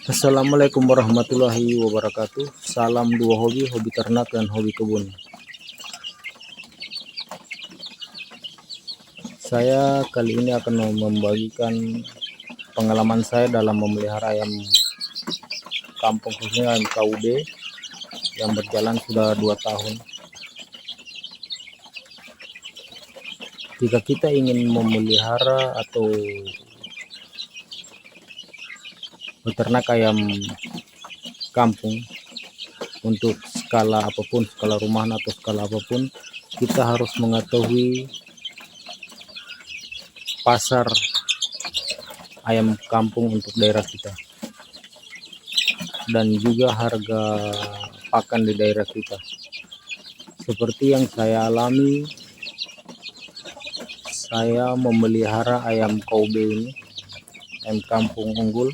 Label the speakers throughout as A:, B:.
A: Assalamualaikum warahmatullahi wabarakatuh. Salam dua hobi, hobi ternak dan hobi kebun. Saya kali ini akan membagikan pengalaman saya dalam memelihara ayam kampung, khususnya ayam KUB yang berjalan sudah 2 tahun. Jika kita ingin memelihara atau beternak ayam kampung untuk skala apapun, skala rumahan atau skala apapun, kita harus mengetahui pasar ayam kampung untuk daerah kita dan juga harga pakan di daerah kita. Seperti yang saya alami, saya memelihara ayam KUB ini, ayam kampung unggul.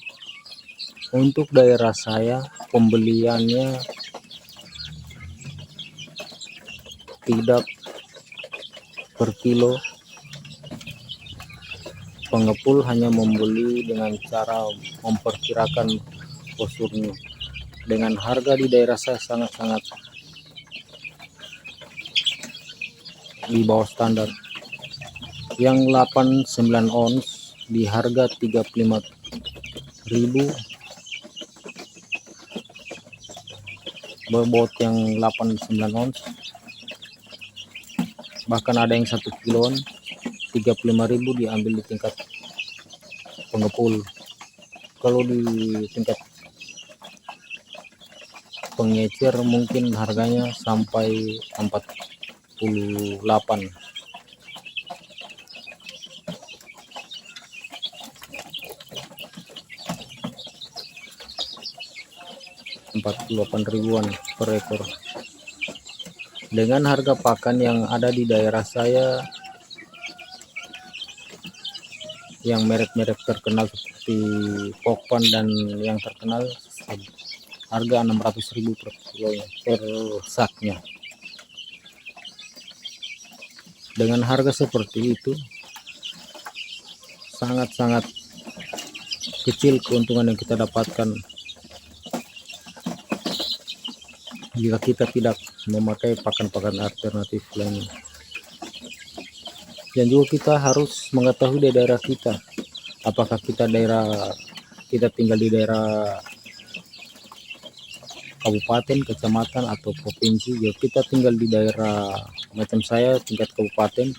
A: Untuk daerah saya pembeliannya tidak per kilo, pengepul hanya membeli dengan cara memperkirakan posturnya. Dengan harga di daerah saya sangat-sangat di bawah standar. Yang 8-9 ons di harga 35.000, bobot yang 8-9 ons, bahkan ada yang 1 kiloan 35.000 diambil di tingkat pengepul. Kalau di tingkat pengecer mungkin harganya sampai 48. Ribuan per ekor. Dengan harga pakan yang ada di daerah saya yang merek-merek terkenal seperti Pokpan dan yang terkenal, harga 600.000 per kilo per saknya. Dengan harga seperti itu sangat-sangat kecil keuntungan yang kita dapatkan jika kita tidak memakai pakan-pakan alternatif lainnya. Dan juga kita harus mengetahui di daerah kita, apakah kita tinggal di daerah kabupaten, kecamatan, atau provinsi. Jika kita tinggal di daerah macam saya tingkat kabupaten,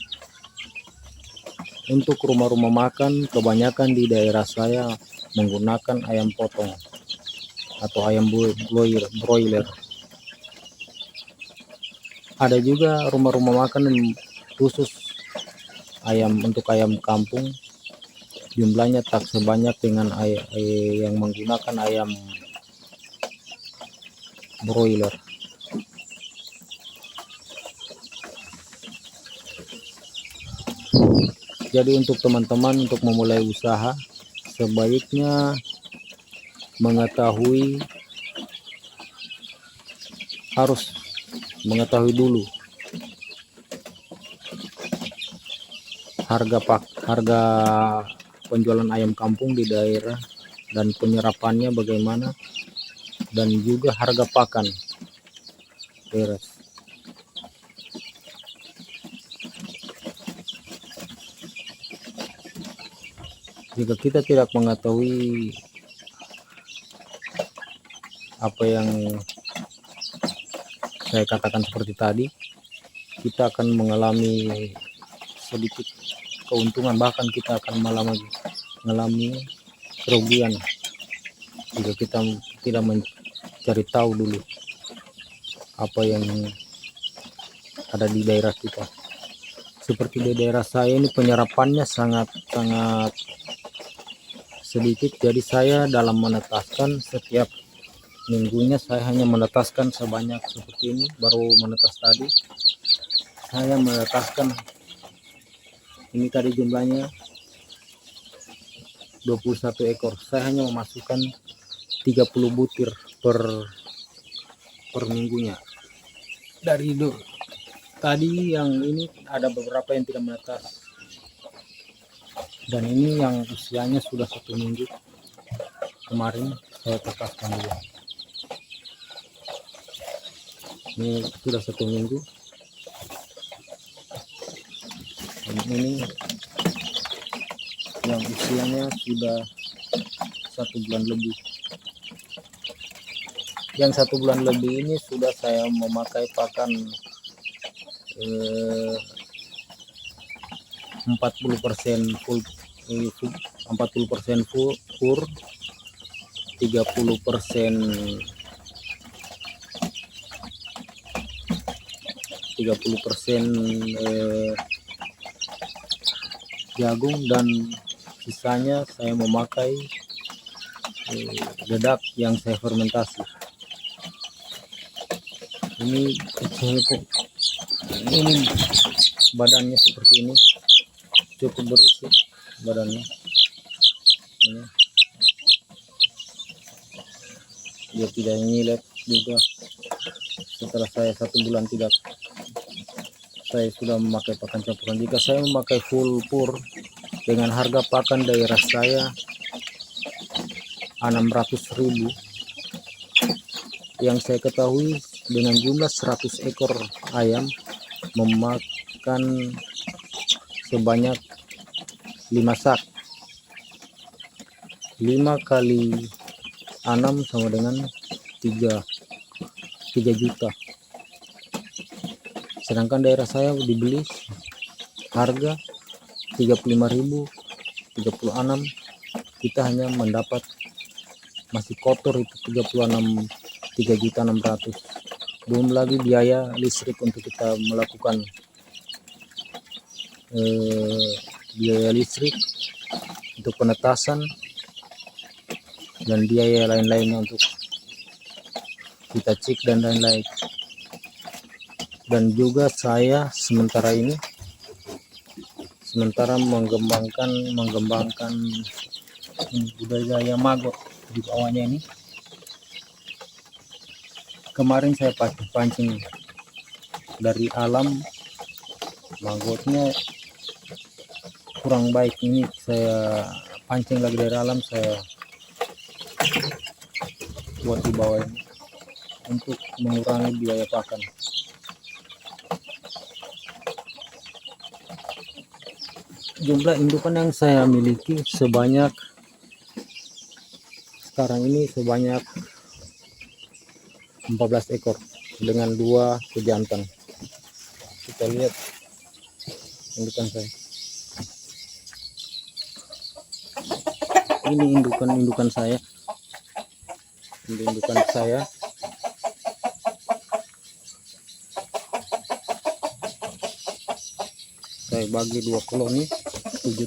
A: untuk rumah-rumah makan kebanyakan di daerah saya menggunakan ayam potong atau ayam broiler. Ada juga rumah-rumah makan khusus ayam untuk ayam kampung, jumlahnya tak sebanyak dengan yang menggunakan ayam broiler. Jadi untuk teman-teman untuk memulai usaha sebaiknya harus mengetahui dulu harga penjualan ayam kampung di daerah dan penyerapannya bagaimana, dan juga harga pakan beres. Jika kita tidak mengetahui apa yang saya katakan seperti tadi, kita akan mengalami sedikit keuntungan, bahkan kita akan mengalami kerugian jika kita tidak mencari tahu dulu apa yang ada di daerah kita. Seperti di daerah saya ini penyerapannya sangat-sangat sedikit, jadi saya dalam menetaskan setiap minggunya saya hanya menetaskan sebanyak seperti ini. Baru menetas tadi saya menetaskan ini, tadi jumlahnya 21 ekor. Saya hanya memasukkan 30 butir per minggunya. Dari itu tadi yang ini ada beberapa yang tidak menetas, dan ini yang usianya sudah 1 minggu kemarin saya tekaskan dulu. Ini sudah 1 minggu, dan ini yang usianya sudah 1 bulan lebih. Yang 1 bulan lebih ini sudah saya memakai pakan 40% full, 40% fur, 30% jagung, dan sisanya saya memakai dedak yang saya fermentasi. Ini kecil kok, ini badannya seperti ini, cukup berisi badannya. Ini dia tidak nyilet juga. Setelah saya 1 bulan tidak, saya sudah memakai pakan campuran. Jika saya memakai full pur dengan harga pakan daerah saya 600.000, yang saya ketahui dengan jumlah 100 ekor ayam memakan sebanyak 5 sak. 5 kali 6 sama dengan 3 juta. Sedangkan daerah saya dibeli harga 35.000, 36, kita hanya mendapat masih kotor itu 3.600.000. Belum lagi biaya listrik untuk kita melakukan biaya listrik untuk penetasan dan biaya lain-lainnya untuk kita cek dan lain-lain. Dan juga saya sementara mengembangkan budidaya maggot di bawahnya ini. Kemarin saya pancing dari alam, maggotnya kurang baik. Ini saya pancing lagi dari alam, saya buat di bawah ini untuk mengurangi biaya pakan. Jumlah indukan yang saya miliki sebanyak sekarang ini sebanyak 14 ekor dengan 2 pejantan. Kita lihat indukan saya. Ini indukan saya. Indukan saya. Saya bagi 2 koloni 7.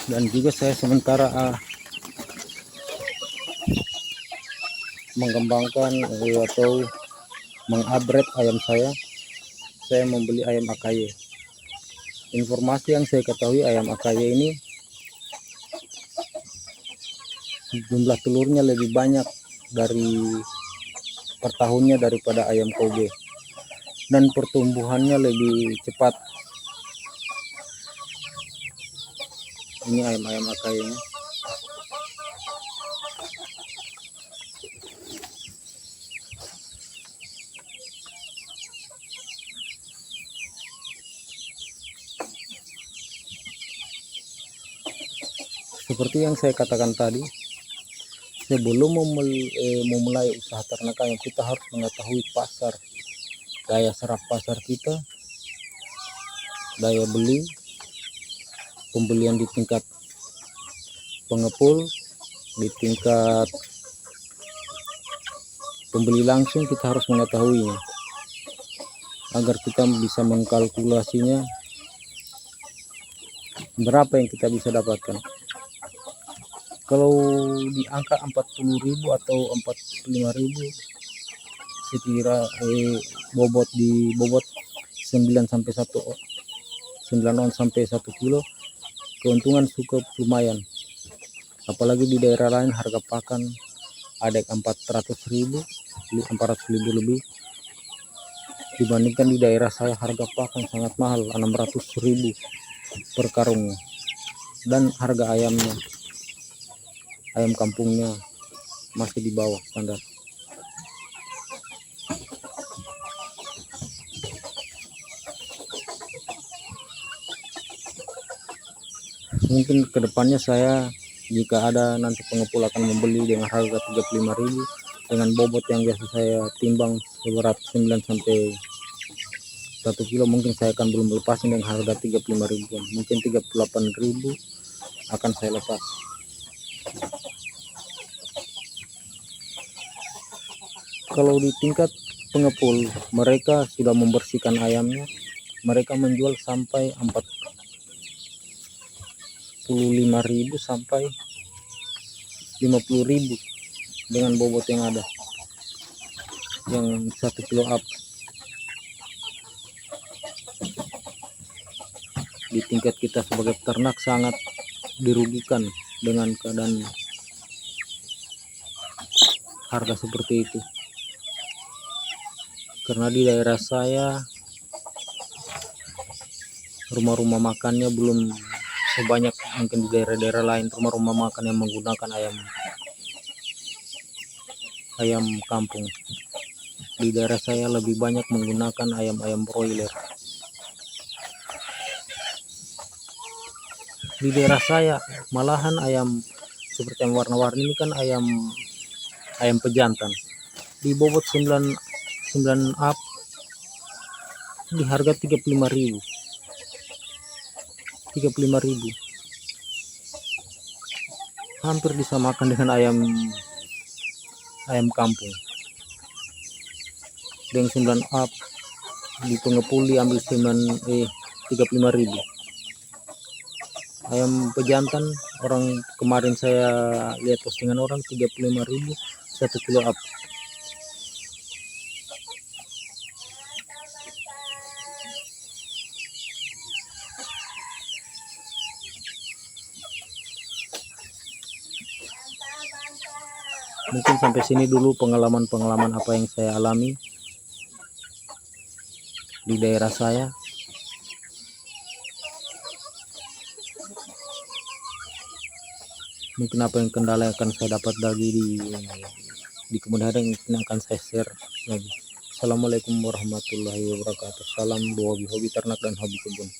A: Dan juga saya sementara mengembangkan atau mengupgrade ayam saya membeli ayam AKY. Informasi yang saya ketahui, ayam AKY ini jumlah telurnya lebih banyak dari per tahunnya daripada ayam Kobe, dan pertumbuhannya lebih cepat. Ini ayam-ayam AKY ini. Seperti yang saya katakan tadi, sebelum memulai usaha ternak ayam, kita harus mengetahui pasar, daya serap pasar kita, daya beli, pembelian di tingkat pengepul, di tingkat pembeli langsung. Kita harus mengetahuinya agar kita bisa mengkalkulasinya berapa yang kita bisa dapatkan. Kalau di angka 40.000 atau 45.000, sekira bobot 9 sampai 9 on sampai 1 kilo, keuntungan cukup lumayan. Apalagi di daerah lain harga pakan ada 400.000 lebih. Dibandingkan di daerah saya harga pakan sangat mahal, 600.000 per karung, dan harga ayamnya, ayam kampungnya masih di bawah standar. Mungkin kedepannya saya, jika ada nanti pengepul, akan membeli dengan harga 35.000 dengan bobot yang biasa saya timbang seberat 9 sampai 1 kilo. Mungkin saya akan belum lepasin dengan harga 35.000, mungkin 38.000 akan saya lepas. Kalau di tingkat pengepul, mereka sudah membersihkan ayamnya, mereka menjual sampai 45.000 sampai 50.000 dengan bobot yang ada, yang 1 kilo up. Di tingkat kita sebagai peternak sangat dirugikan dengan keadaan harga seperti itu, karena di daerah saya rumah-rumah makannya belum sebanyak mungkin di daerah-daerah lain, rumah-rumah makan yang menggunakan ayam kampung. Di daerah saya lebih banyak menggunakan ayam broiler. Di daerah saya malahan ayam seperti yang warna-warni ini kan ayam pejantan, di bobot 9 up di harga 35.000. Hampir disamakan dengan ayam kampung. Dengan 9 up di pengepul diambil 35.000. Ayam pejantan orang kemarin saya lihat postingan orang 35.000 1 kilo up. Mungkin sampai sini dulu pengalaman apa yang saya alami di daerah saya. Mungkin apa yang kendala yang akan saya dapat lagi di kemudian hari ini akan saya share lagi. Assalamualaikum warahmatullahi wabarakatuh. Salam hobi ternak dan hobi kebun.